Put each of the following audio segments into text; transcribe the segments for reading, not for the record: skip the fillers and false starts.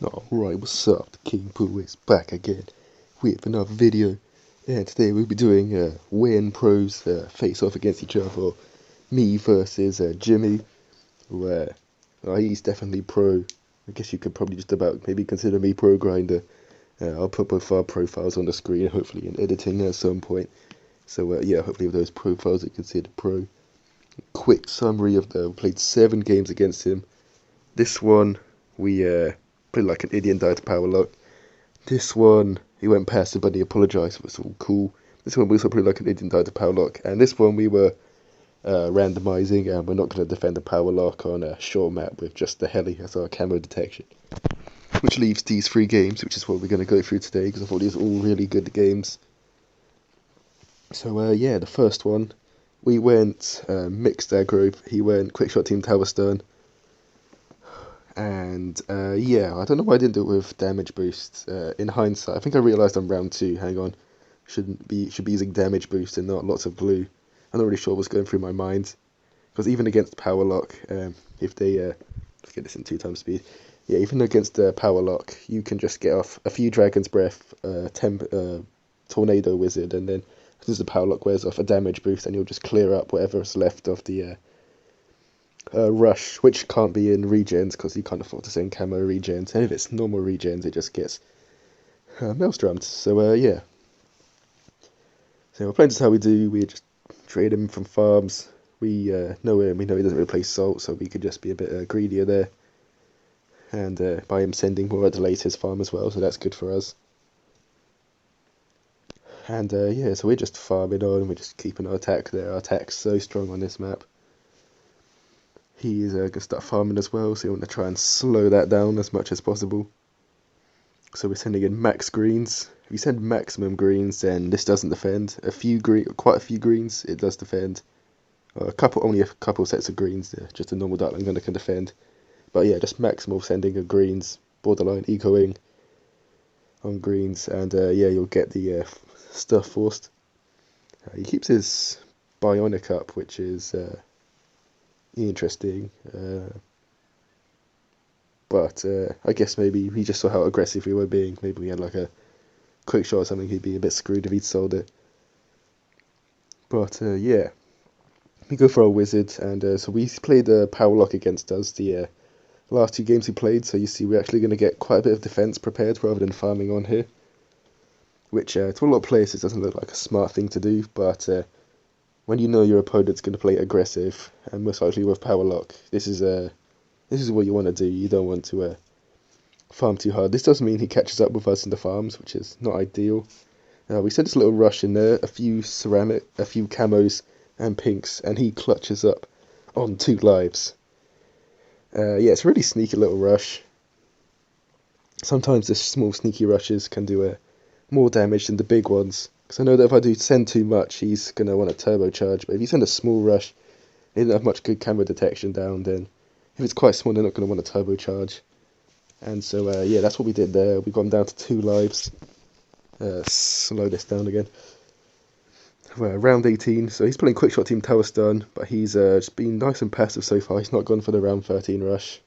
Alright, what's up? The King Pooh is back again with another video, and today we'll be doing when pros face off against each other. Me versus Jimmy, where he's definitely pro. I guess you could probably just about maybe consider me pro grinder. I'll put both our profiles on the screen, hopefully in editing at some point. So yeah, hopefully with those profiles are considered pro. Quick summary of we played 7 games against him. This one we played like an Indian died to power lock. This one, he went past it, but he apologised. It was all cool. This one, we also played like an Indian died to power lock. And this one, we were randomising, and we're not going to defend the power lock on a short map with just the heli as our camo detection. Which leaves these 3 games, which is what we're going to go through today, because I thought these are all really good games. So, yeah, the first one, we went mixed aggro. He went quickshot team tower stern. And yeah, I don't know why I didn't do it with damage boost. In hindsight, I think I realised on round 2. Hang on, should be using damage boost and not lots of blue. I'm not really sure what's going through my mind, because even against power lock, if they let's get this in 2 times speed. Yeah, even against power lock, you can just get off a few dragon's breath, tornado wizard, and then as the power lock wears off a damage boost, and you'll just clear up whatever's left of the rush, which can't be in regens because you can't afford to send camo regens, and if it's normal regens it just gets maelstrommed. So yeah, so we're playing just how we do. We just trade him from farms. We know him, we know he doesn't really play salt, so we could just be a bit greedier there, and by him sending more at the latest farm as well, so that's good for us. And yeah, so we're just farming on, we're just keeping our attack there. Our attack's so strong on this map. He's going to start farming as well, so you want to try and slow that down as much as possible. So we're sending in max greens. If you send maximum greens, then this doesn't defend. Quite a few greens, it does defend. Only a couple sets of greens, just a normal Darkling Gunner can defend. But yeah, just maximal sending of greens, borderline ecoing on greens, and yeah, you'll get the stuff forced. He keeps his bionic up, which is interesting, but I guess maybe he just saw how aggressive we were being. Maybe we had like a quick shot or something, he'd be a bit screwed if he'd sold it. But yeah, we go for our wizard, and so we played power lock against us the last 2 games we played, so you see we're actually going to get quite a bit of defense prepared rather than farming on here, which to a lot of players it doesn't look like a smart thing to do, but when you know your opponent's going to play aggressive, and most likely with power lock, this is what you want to do. You don't want to farm too hard. This does mean he catches up with us in the farms, which is not ideal. We sent this little rush in there, a few camos and pinks, and he clutches up on 2 lives. Yeah, it's a really sneaky little rush. Sometimes the small sneaky rushes can do more damage than the big ones, because I know that if I do send too much, he's going to want to turbocharge, but if you send a small rush, they don't have much good camera detection down, then if it's quite small, they're not going to want to turbocharge. And so, yeah, that's what we did there. We got him down to 2 lives. Slow this down again. Round 18, so he's playing quickshot team tower stun, but he's just been nice and passive so far. He's not gone for the round 13 rush.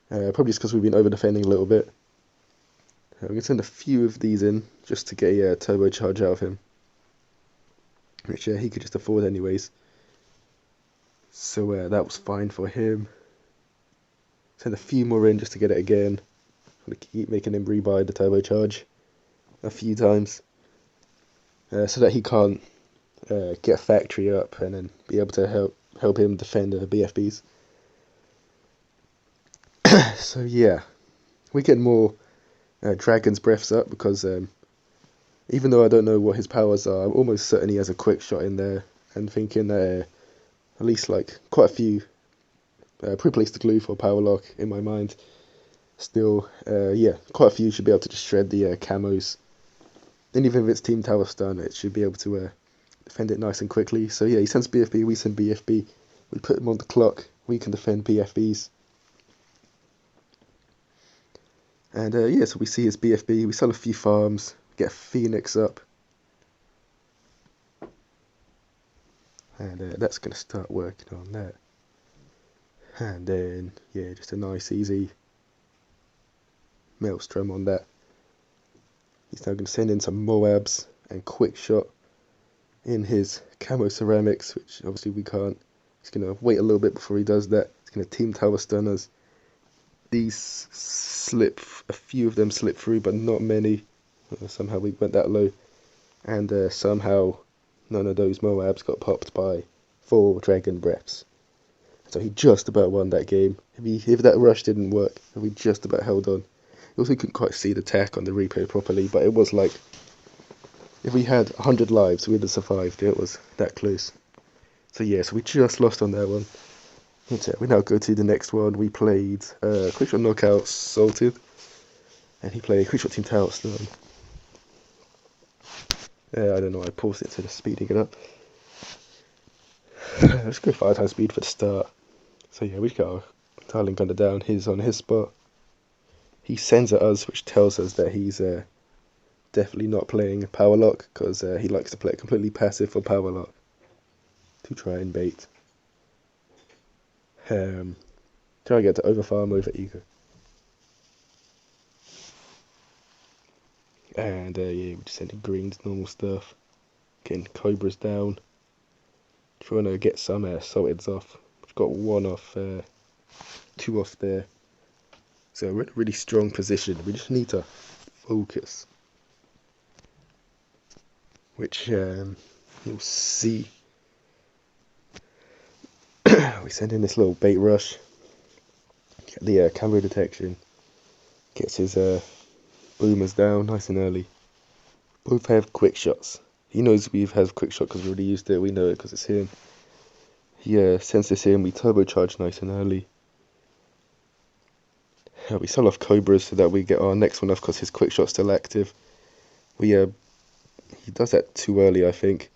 Probably just because we've been over defending a little bit. We're going to send a few of these in just to get a turbocharge out of him, which he could just afford anyways. So that was fine for him. Send a few more in just to get it again. I'm going to keep making him rebuy the turbocharge a few times, so that he can't get factory up and then be able to help him defend BFBs. So yeah, we get more Dragon's Breaths up, because even though I don't know what his powers are, I'm almost certain he has a quick shot in there, and thinking that at least like quite a few pre-placed glue for power lock in my mind. Still, yeah, quite a few should be able to just shred the camos. And even if it's team tower stun, it should be able to defend it nice and quickly. So yeah, he sends BFB, we send BFB, we put him on the clock, we can defend BFBs. And yeah, so we see his BFB, we sell a few farms, get a Phoenix up. And that's going to start working on that. And then, yeah, just a nice easy Maelstrom on that. He's now going to send in some Moabs and Quick Shot in his Camo Ceramics, which obviously we can't. He's going to wait a little bit before he does that. He's going to Team Tower Stun us. These slip, a few of them slip through, but not many. Somehow we went that low. And somehow none of those Moabs got popped by 4 Dragon Breaths. So he just about won that game. If that rush didn't work, we just about held on. You also couldn't quite see the tech on the replay properly, but it was like, if we had 100 lives, we'd have survived. It was that close. So yeah, so we just lost on that one. We now go to the next one. We played Quickshot Knockout Salted, and he played Quickshot Team Tower Stun. I don't know, I paused it instead of speeding it up. Let's go 5 times speed for the start. So yeah, we got our Darling Gunner down. He's on his spot. He sends at us, which tells us that he's definitely not playing Power Lock, because he likes to play completely passive for Power Lock to try and bait. Try to get to overfarm over Ego. And yeah, we're just sending greens, normal stuff. Getting Cobras down. Trying to get some salteds off. We've got 1 off, 2 off there. So we're in a really strong position. We just need to focus. Which you'll see. We send in this little bait rush. Get the camo detection. Gets his boomers down nice and early. Both have quick shots. He knows we have quick shot because we already used it. We know it because it's him. He sends this in. We turbocharge nice and early. We sell off Cobras so that we get our next one off because his quick shot's still active. He does that too early, I think.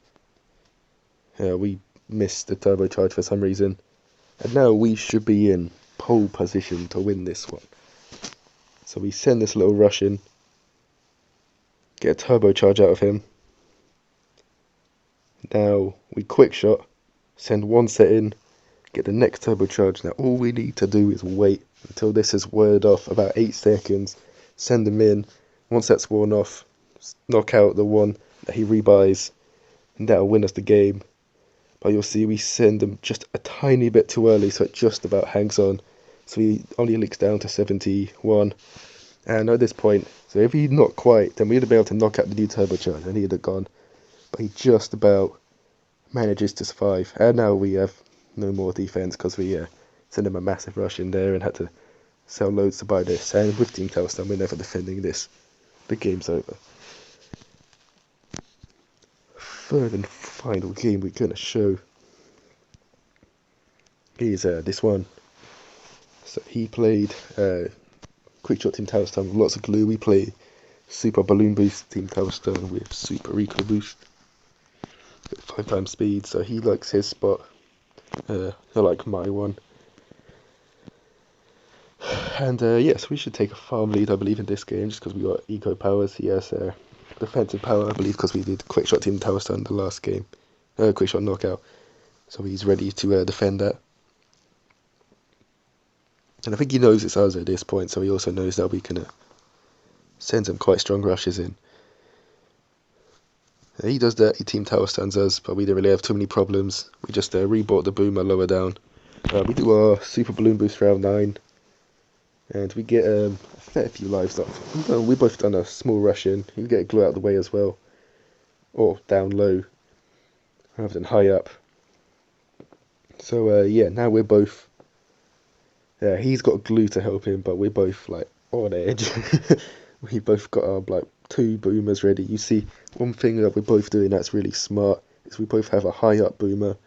We missed the turbocharge for some reason. And now we should be in pole position to win this one. So we send this little rush in. Get a turbocharge out of him. Now we quick shot. Send 1 set in. Get the next turbocharge. Now all we need to do is wait until this is whirred off, about 8 seconds. Send him in. Once that's worn off, knock out the one that he rebuys, and that'll win us the game. But you'll see we send him just a tiny bit too early, so it just about hangs on. So he only leaks down to 71. And at this point, so if he'd not quite, then we'd have been able to knock out the new turbocharge and he'd have gone. But he just about manages to survive. And now we have no more defense because we sent him a massive rush in there and had to sell loads to buy this. And with Team Tower Stun, we're never defending this. The game's over. Third and final game we're going to show is this one. So he played Quickshot Team Tower Stun with lots of glue. We play Super Balloon Boost Team Tower Stun with Super Eco Boost. 5 times speed, so he likes his spot. I like my one. And yes, we should take a farm lead, I believe, in this game, just because we got eco powers. He has defensive power, I believe, because we did Quickshot Team Tower Stun the last game. Quickshot Knockout. So he's ready to defend that. And I think he knows it's us at this point, so he also knows that we can send some quite strong rushes in. He does that, he Team Tower Stuns us, but we don't really have too many problems. We just rebought the boomer lower down. We do our Super Balloon Boost round 9. And we get a fair few lives off. We both done a small rush in. You get a glue out of the way as well. Or down low, rather than high up. So yeah, now we're both... he's got glue to help him, but we're both like on edge. We both got our like 2 boomers ready. You see, one thing that we're both doing that's really smart is we both have a high up boomer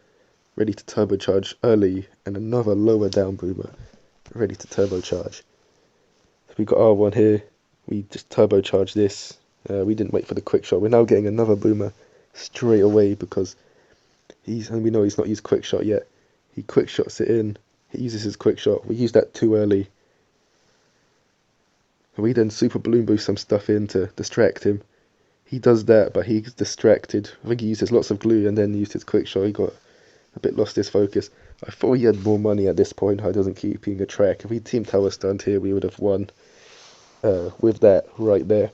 ready to turbocharge early and another lower down boomer ready to turbocharge. So we got our one here. We just turbocharge this. We didn't wait for the quick shot. We're now getting another boomer straight away because and we know he's not used quick shot yet. He quick shots it in. He uses his quick shot. We used that too early. We then super balloon boost some stuff in to distract him. He does that, but he's distracted. I think he uses lots of glue and then used his quick shot. He got a bit lost his focus. I thought he had more money at this point. I wasn't keeping a track. If we Team Tower Stunned here, we would have won. with that right there.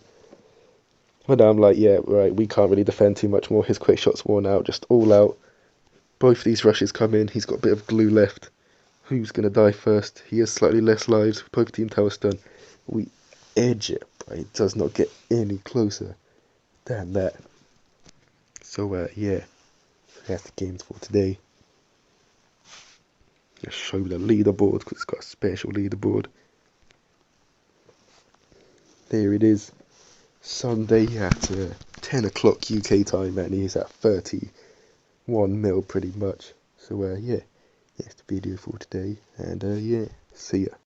But now I'm like, yeah, right, we can't really defend too much more. His quick shot's worn out, just all out. Both these rushes come in. He's got a bit of glue left. Who's going to die first? He has slightly less lives. Both team towers done. We edge it, but it does not get any closer than that. So, yeah, that's the games for today. Let's show the leaderboard because it's got a special leaderboard. There it is. Sunday at 10 o'clock UK time, and he's at 31 mil pretty much. So, yeah, that's the video for today, and yeah, see ya.